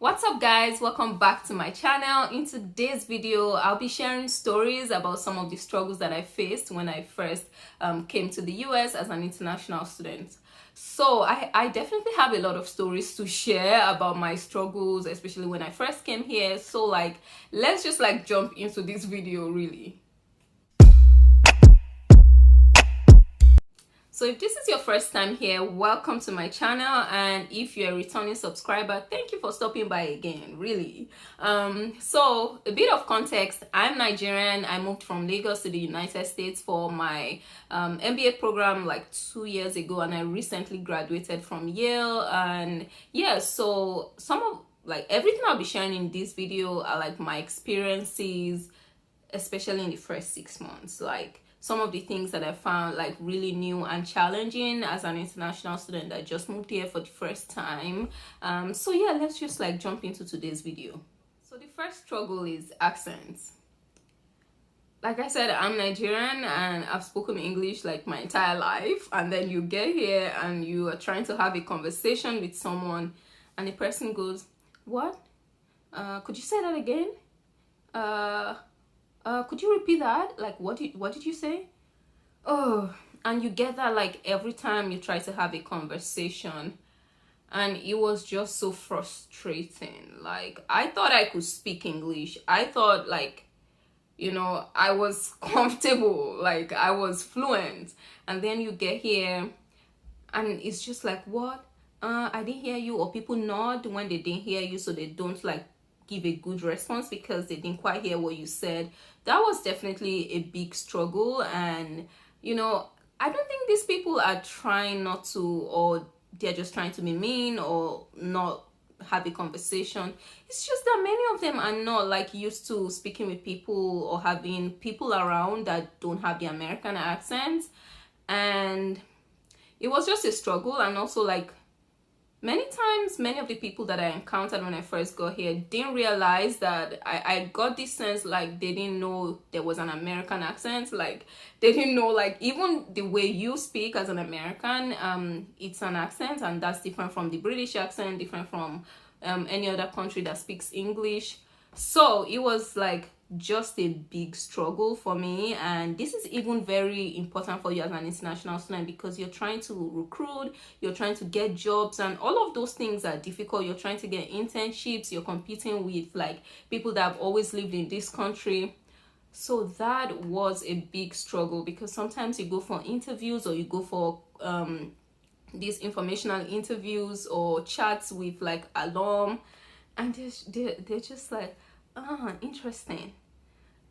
What's up guys, welcome back to my channel. In today's video I'll be sharing stories about some of the struggles that I faced when I first came to the US as an international student. So I definitely have a lot of stories to share about my struggles, especially when I first came here. So let's just jump into this video really. So if this is your first time here, welcome to my channel, and if you're a returning subscriber, thank you for stopping by again, really. So a bit of context: I'm Nigerian. I moved from Lagos to the United States for my MBA program like 2 years ago, and I recently graduated from Yale. And yeah, so some of everything I'll be sharing in this video are my experiences, especially in the first 6 months, some of the things that I found really new and challenging as an international student that just moved here for the first time. So yeah, let's just jump into today's video. So the first struggle is accents. Like I said, I'm Nigerian and I've spoken English my entire life, and then you get here and you are trying to have a conversation with someone and the person goes, "What? Could you say that again? Could you repeat that? What did you say?" Oh, and you get that every time you try to have a conversation, and it was just so frustrating. I thought I could speak English. I thought I was comfortable, I was fluent, and then you get here and it's just what? I didn't hear you. Or people nod when they didn't hear you, so they don't give a good response because they didn't quite hear what you said. That was definitely a big struggle. And I don't think these people are trying not to, or they're just trying to be mean or not have a conversation. It's just that many of them are not used to speaking with people or having people around that don't have the American accent. And it was just a struggle. And also many times, many of the people that I encountered when I first got here didn't realize that I got this sense they didn't know there was an American accent. They didn't know even the way you speak as an American, it's an accent, and that's different from the British accent, different from any other country that speaks English. So it was just a big struggle for me. And this is even very important for you as an international student, because you're trying to recruit, you're trying to get jobs, and all of those things are difficult. You're trying to get internships, you're competing with people that have always lived in this country. So that was a big struggle, because sometimes you go for interviews or you go for these informational interviews or chats with alum, and they're just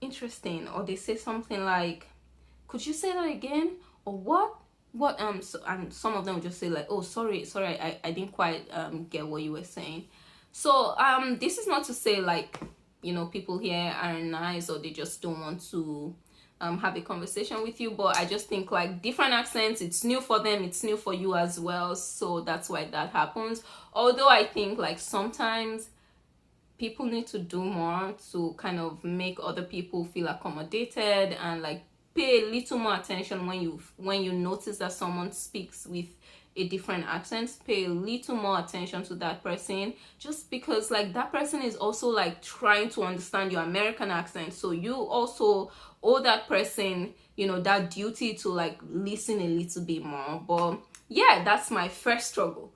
interesting, or they say something "Could you say that again?" or "What?" So, and some of them will just say "Oh, sorry, I didn't quite get what you were saying." So this is not to say people here aren't nice or they just don't want to have a conversation with you, but I just think different accents, it's new for them, it's new for you as well, so that's why that happens. Although I think sometimes people need to do more to kind of make other people feel accommodated, and pay a little more attention when you notice that someone speaks with a different accent. Pay a little more attention to that person, just because that person is also trying to understand your American accent, so you also owe that person that duty to listen a little bit more. But yeah, that's my first struggle.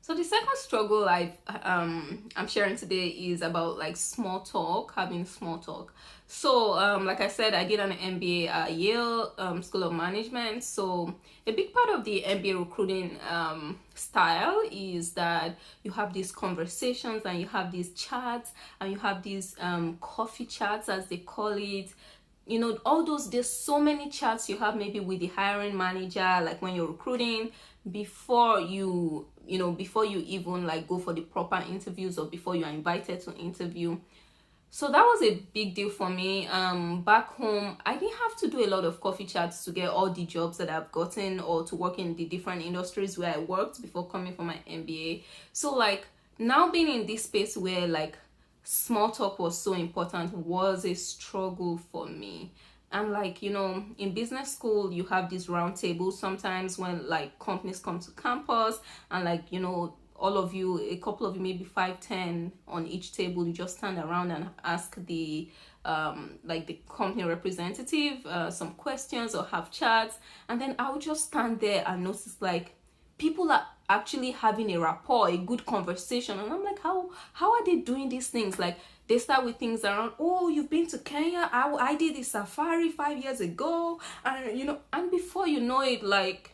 So the second struggle I'm sharing today is about small talk, having small talk. So like I said, I did an MBA at Yale School of Management. So a big part of the MBA recruiting style is that you have these conversations and you have these chats and you have these coffee chats, as they call it. All those, there's so many chats you have maybe with the hiring manager when you're recruiting, before you even go for the proper interviews, or before you are invited to interview. So that was a big deal for me. Back home, I didn't have to do a lot of coffee chats to get all the jobs that I've gotten, or to work in the different industries where I worked before coming for my MBA. So now being in this space where small talk was so important was a struggle for me. And in business school, you have these round tables sometimes when companies come to campus, and all of you, a couple of you, maybe 5, 10 on each table, you just stand around and ask the like the company representative some questions or have chats. And then I would just stand there and notice like people are actually having a rapport, a good conversation. And I'm like, how are they doing these things? Like, they start with things around, oh, you've been to Kenya? I did a safari 5 years ago. And, and before you know it, like,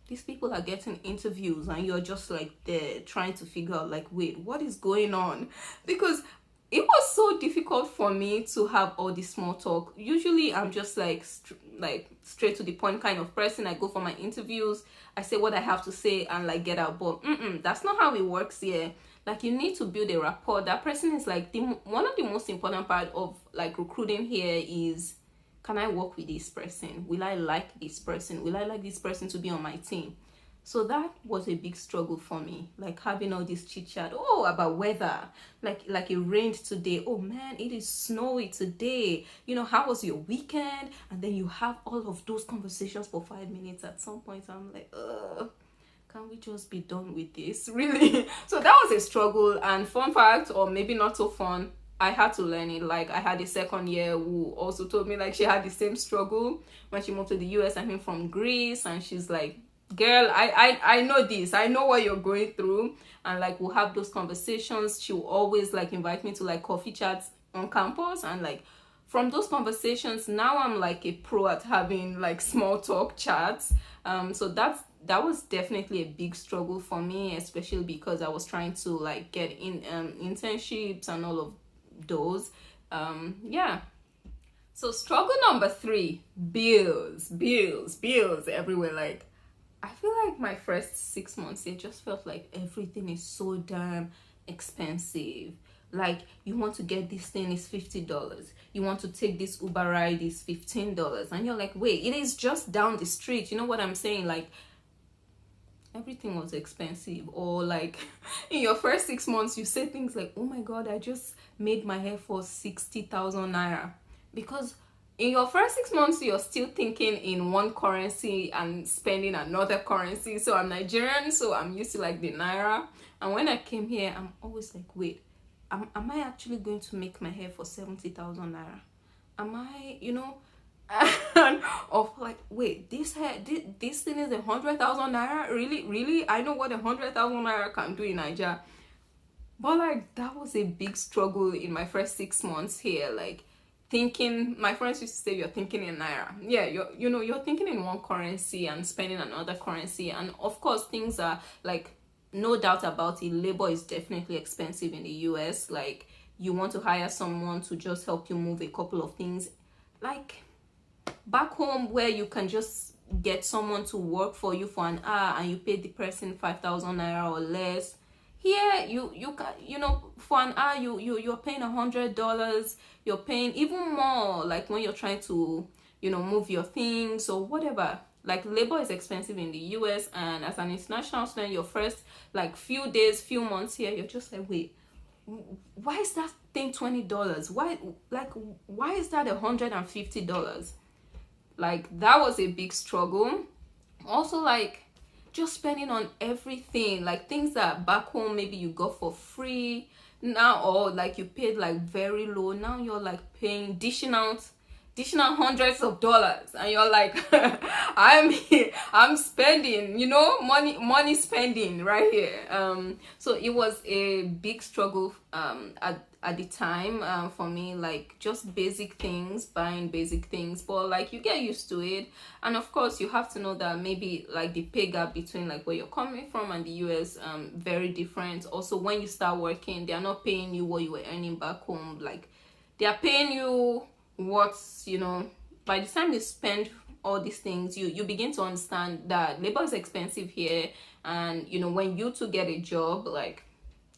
these people are getting interviews and you're just like there trying to figure out like, wait, what is going on? Because it was so difficult for me to have all this small talk. Usually I'm just like straight to the point kind of person. I go for my interviews, I say what I have to say and like get out. But that's not how it works here. Like, you need to build a rapport. That person is like one of the most important part of like recruiting here is, can I work with this person? Will I like this person? Will I like this person to be on my team? So that was a big struggle for me, like having all this chit chat, about weather, like it rained today. Oh man, it is snowy today. How was your weekend? And then you have all of those conversations for 5 minutes. At some point, I'm like, can we just be done with this? Really? So that was a struggle. And fun fact, or maybe not so fun, I had to learn it. Like, I had a second year who also told me like she had the same struggle when she moved to the US. I mean, from Greece, and she's like, girl, I know this. I know what you're going through. And like, we'll have those conversations. She'll always like invite me to like coffee chats on campus. And like, from those conversations, now I'm like a pro at having like small talk chats. So that was definitely a big struggle for me, especially because I was trying to like get in internships and all of those. Yeah. So struggle number 3, bills everywhere. Like, I feel like my first 6 months, it just felt like everything is so damn expensive. Like, you want to get this thing, is $50. You want to take this Uber ride, is $15. And you're like, wait, it is just down the street. You know what I'm saying? Like, everything was expensive. Or like, in your first 6 months, you say things like, oh my God, I just made my hair for 60,000 naira. Because in your first 6 months, you're still thinking in one currency and spending another currency. So I'm Nigerian, so I'm used to like the naira. And when I came here, I'm always like, wait, am I actually going to make my hair for 70,000 naira? Am I, and of like, wait, this thing is 100,000 naira? Really? I know what 100,000 naira can do in Nigeria. But like, that was a big struggle in my first 6 months here. Like, thinking, my friends used to say, you're thinking in naira. Yeah, you're thinking in one currency and spending another currency. And of course, things are like, no doubt about it, labor is definitely expensive in the US. Like, you want to hire someone to just help you move a couple of things. Like, back home where you can just get someone to work for you for an hour and you pay the person 5,000 naira or less. Here, you can, for an hour, you're paying $100. You're paying even more, like when you're trying to, move your things or whatever. Like, labor is expensive in the US, and as an international student, your first like few days, few months here, you're just like, wait, why is that thing $20? Why is that $150? Like, that was a big struggle. Also, like, just spending on everything, like things that back home maybe you got for free now, or like you paid like very low. Now you're like paying, dishing out hundreds of dollars, and you're like, I'm spending, money spending right here. So it was a big struggle at the time for me, like just basic things, buying basic things, but like you get used to it. And of course, you have to know that maybe like the pay gap between like where you're coming from and the US very different. Also, when you start working, they are not paying you what you were earning back home. Like, they are paying you what's, by the time you spend all these things, you begin to understand that labor is expensive here. And when you two get a job, like,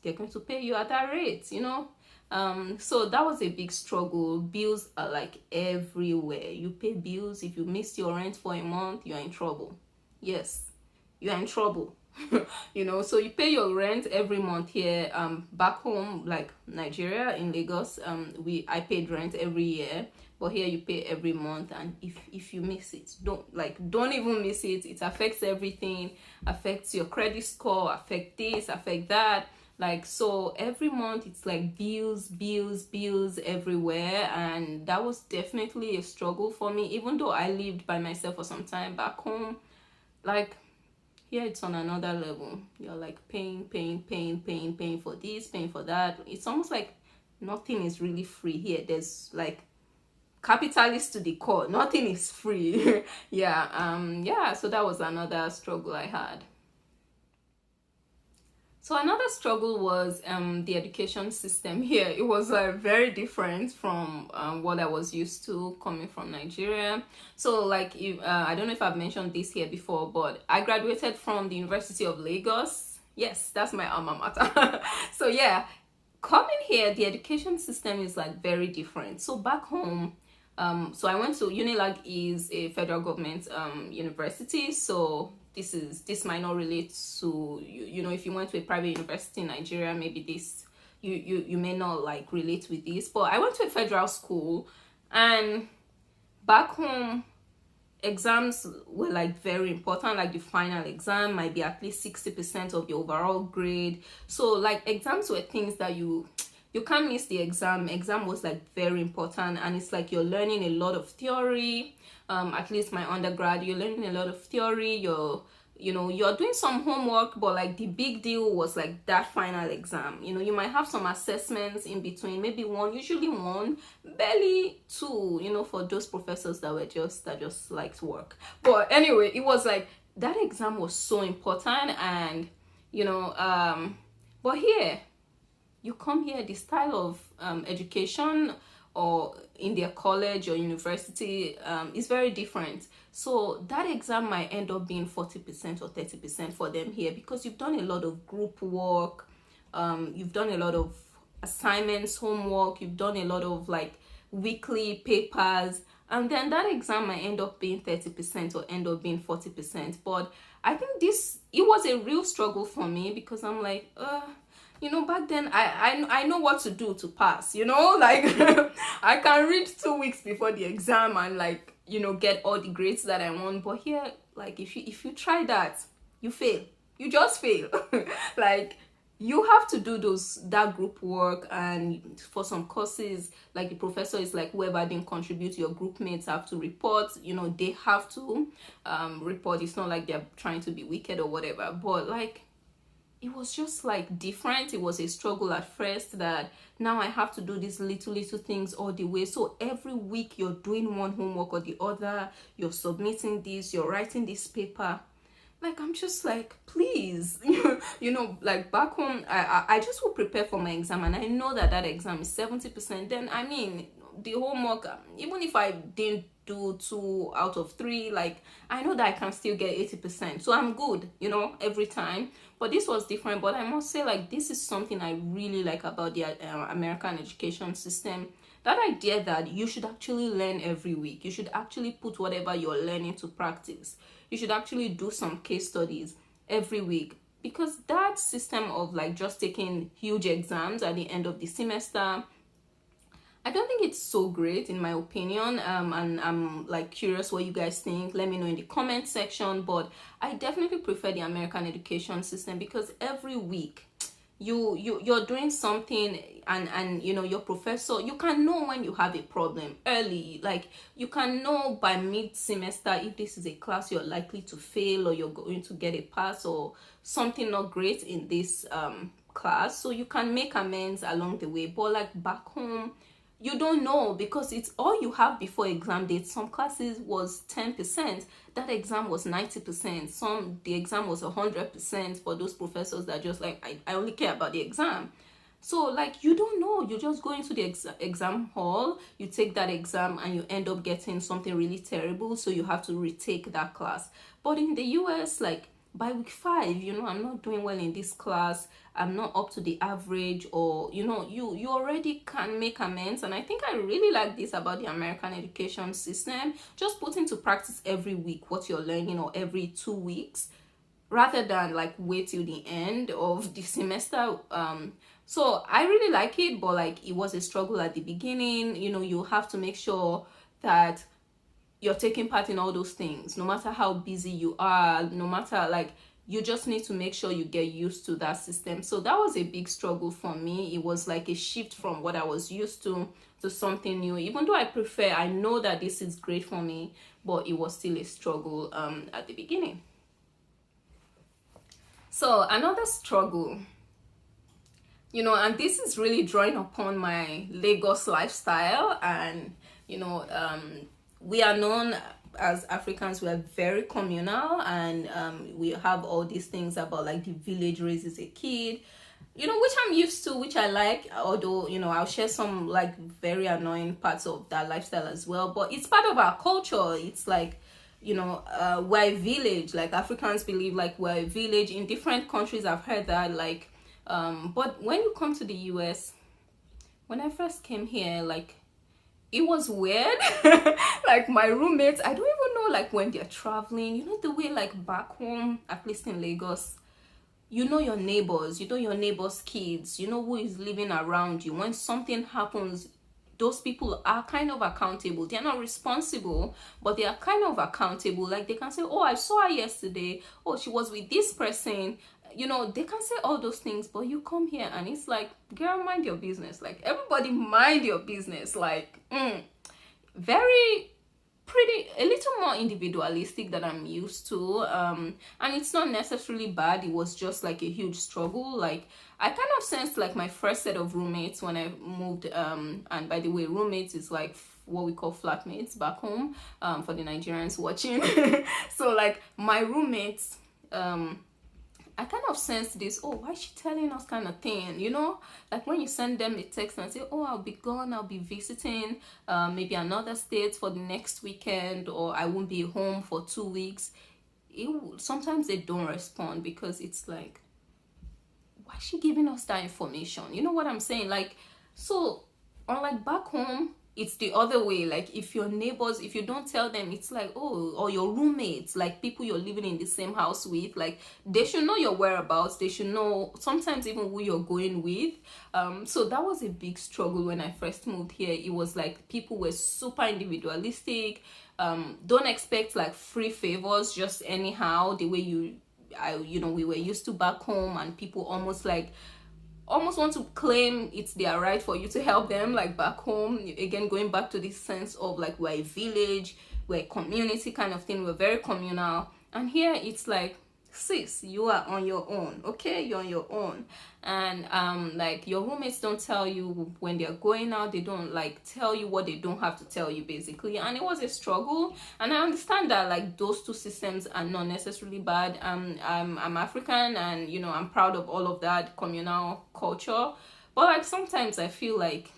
they're going to pay you at that rate. So that was a big struggle. Bills are like everywhere. You pay bills. If you missed your rent for a month, you're in trouble. Yes, you're in trouble. So you pay your rent every month here. Back home, like Nigeria, in Lagos, I paid rent every year. but here you pay every month, and if you miss it, don't even miss it. It affects everything, affects your credit score, affect this, affect that. Like, so every month it's like bills everywhere, and that was definitely a struggle for me, even though I lived by myself for some time back home. Like, here it's on another level. You're like paying for this, paying for that. It's almost like nothing is really free here. There's like capitalist to the core. Nothing is free. Yeah, so that was another struggle I had. So another struggle was the education system here. It was very different from what I was used to coming from Nigeria. So like, if, I don't know if I've mentioned this here before, but I graduated from the University of Lagos. Yes, that's my alma mater. So yeah, coming here, the education system is like very different. So back home, so I went to Unilag, is a federal government university. So this might not relate to you know, if you went to a private university in Nigeria, maybe this you may not like relate with this, but I went to a federal school, and back home exams were like very important. Like the final exam might be at least 60% of your overall grade. So like exams were things that you can't miss. The exam was like very important, and it's like you're learning a lot of theory. At least my undergrad, you're learning a lot of theory, you're doing some homework, but like the big deal was like that final exam. You might have some assessments in between, maybe one, usually one, barely two, for those professors that just liked work. But anyway, it was like that exam was so important. And but here, you come here, the style of education or in their college or university is very different. So that exam might end up being 40% or 30% for them here, because you've done a lot of group work, you've done a lot of assignments, homework, you've done a lot of like weekly papers, and then that exam might end up being 30% or end up being 40%. But I think it was a real struggle for me, because I'm like, back then I know what to do to pass, like I can read 2 weeks before the exam and like, get all the grades that I want. But here, like if you try that, you fail. You just fail. Like, you have to do that group work, and for some courses, like the professor is like, whoever didn't contribute, your group mates have to report. They have to report. It's not like they're trying to be wicked or whatever, but like, it was just like different. It was a struggle at first, that now I have to do these little things all the way. So every week you're doing one homework or the other, you're submitting this, you're writing this paper. Like, I'm just like, please, like back home, I just will prepare for my exam, and I know that exam is 70%. Then I mean, the homework, even if I didn't do 2 out of 3, like I know that I can still get 80%, so I'm good, every time. But this was different. But I must say, like, this is something I really like about the American education system. That idea that you should actually learn every week, you should actually put whatever you're learning to practice, you should actually do some case studies every week. Because that system of like just taking huge exams at the end of the semester, I don't think it's so great, in my opinion. And I'm like curious what you guys think. Let me know in the comment section. But I definitely prefer the American education system, because every week you're doing something, and your professor, you can know when you have a problem early. Like, you can know by mid-semester if this is a class you're likely to fail, or you're going to get a pass, or something not great in this class, so you can make amends along the way. But like back home, you don't know, because it's all you have before exam date. Some classes was 10%, that exam was 90%, the exam was 100% for those professors that just like, I only care about the exam. So like, you don't know, you just go into the exam hall, you take that exam, and you end up getting something really terrible, so you have to retake that class. But in the US, like by week 5, I'm not doing well in this class, I'm not up to the average, or you already can make amends. And I think I really like this about the American education system. Just put into practice every week what you're learning, or every 2 weeks. rather than like wait till the end of the semester. So I really like it, but like it was a struggle at the beginning. You know, you have to make sure that you're taking part in all those things, no matter how busy you are, no matter like, you just need to make sure you get used to that system. So that was a big struggle for me. It was like a shift from what I was used to something new. Even though I know that this is great for me, but it was still a struggle at the beginning. So another struggle, you know, and this is really drawing upon my Lagos lifestyle. And you know, we are known as Africans, we are very communal, and we have all these things about like the village raises a kid, you know, which I'm used to, which I like. Although, you know, I'll share some like very annoying parts of that lifestyle as well, but it's part of our culture. It's like, you know, we're a village. Like, Africans believe like we're a village. In different countries I've heard that, like, but when you come to the US, when I first came here, like, it was weird. Like, my roommates, I don't even know, like, when they're traveling, you know, the way like back home, at least in Lagos, you know your neighbors, you know your neighbors' kids, you know who is living around you. When something happens, those people are kind of accountable. They're not responsible, but they are kind of accountable. Like, they can say, oh, I saw her yesterday, oh, she was with this person. You know, they can say all those things, but you come here and it's like, girl, mind your business. Like, everybody mind your business. Like, very pretty, a little more individualistic than I'm used to. And it's not necessarily bad. It was just like a huge struggle. Like, I kind of sensed like my first set of roommates when I moved, and by the way, roommates is like what we call flatmates back home, for the Nigerians watching. So like, my roommates, I kind of sensed this, oh, why is she telling us kind of thing, you know? Like, when you send them a text and say, oh, I'll be gone, I'll be visiting maybe another state for the next weekend, or I won't be home for 2 weeks. Sometimes they don't respond, because it's like, why is she giving us that information? You know what I'm saying? Like, so, unlike back home, it's the other way. Like, if your neighbors, if you don't tell them, it's like, oh, or your roommates, like people you're living in the same house with, like, they should know your whereabouts. They should know sometimes even who you're going with. So that was a big struggle when I first moved here. It was like, people were super individualistic. Don't expect like free favors just anyhow, the way you know, we were used to back home. And people almost want to claim it's their right for you to help them, like back home. Again, going back to this sense of like, we're a village, we're a community kind of thing, we're very communal. And here it's like, sis, you are on your own, okay? You're on your own. And like, your roommates don't tell you when they're going out. They don't like tell you what they don't have to tell you, basically. And it was a struggle, and I understand that like those two systems are not necessarily bad. I'm African, and you know, I'm proud of all of that communal culture, but like, sometimes I feel like,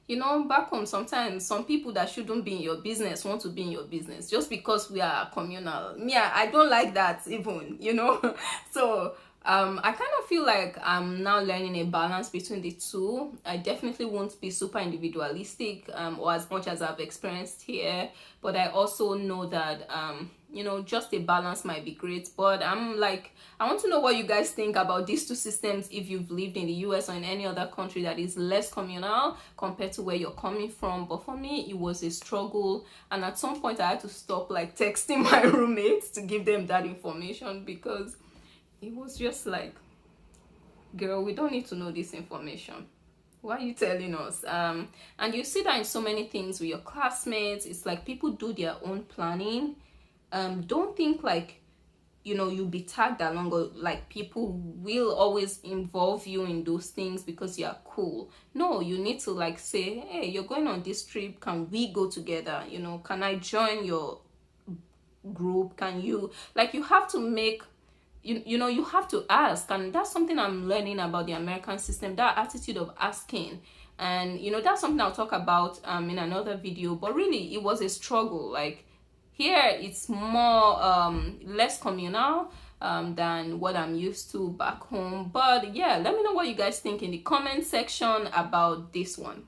you know, back home, sometimes some people that shouldn't be in your business want to be in your business just because we are communal. Yeah, I don't like that even, you know. So I kind of feel like I'm now learning a balance between the two. I definitely won't be super individualistic, or as much as I've experienced here, but I also know that you know, just a balance might be great. But I'm like, I want to know what you guys think about these two systems, if you've lived in the US or in any other country that is less communal compared to where you're coming from. But for me, it was a struggle, and at some point I had to stop like texting my roommates to give them that information, because it was just like, girl, we don't need to know this information. Why are you telling us? And you see that in so many things with your classmates. It's like, people do their own planning. Don't think like, you know, you'll be tagged along, or like people will always involve you in those things because you're cool. No, you need to like say, hey, you're going on this trip, can we go together? You know, can I join your group? Can you, like, you have to make, you know, you have to ask. And that's something I'm learning about the American system, that attitude of asking. And you know, that's something I'll talk about in another video. But really, it was a struggle. Like, here it's more less communal than what I'm used to back home. But yeah, let me know what you guys think in the comment section about this one.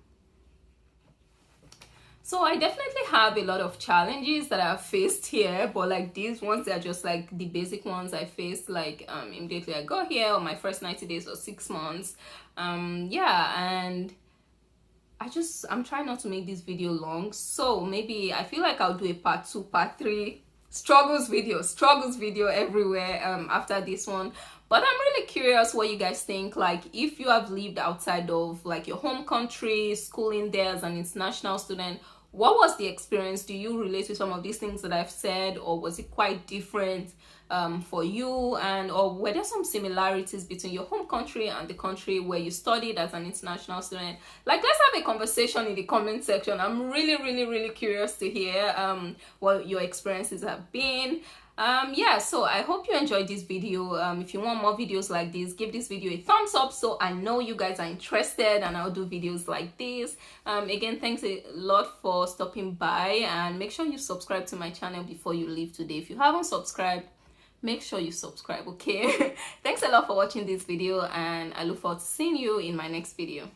So I definitely have a lot of challenges that I've faced here, but like these ones, they're just like the basic ones I faced like immediately I got here, or my first 90 days or 6 months. Yeah, and I'm trying not to make this video long, so maybe I feel like I'll do a part 2, part 3 struggles video everywhere after this one. But I'm really curious what you guys think, like if you have lived outside of like your home country, schooling there as an international student, what was the experience? Do you relate to some of these things that I've said, or was it quite different for you? And or were there some similarities between your home country and the country where you studied as an international student? Like, let's have a conversation in the comment section. I'm really curious to hear what your experiences have been. Yeah, so I hope you enjoyed this video. If you want more videos like this, give this video a thumbs up so I know you guys are interested, and I'll do videos like this. Again, thanks a lot for stopping by, and make sure you subscribe to my channel before you leave today. If you haven't subscribed, make sure you subscribe, okay? Thanks a lot for watching this video, and I look forward to seeing you in my next video.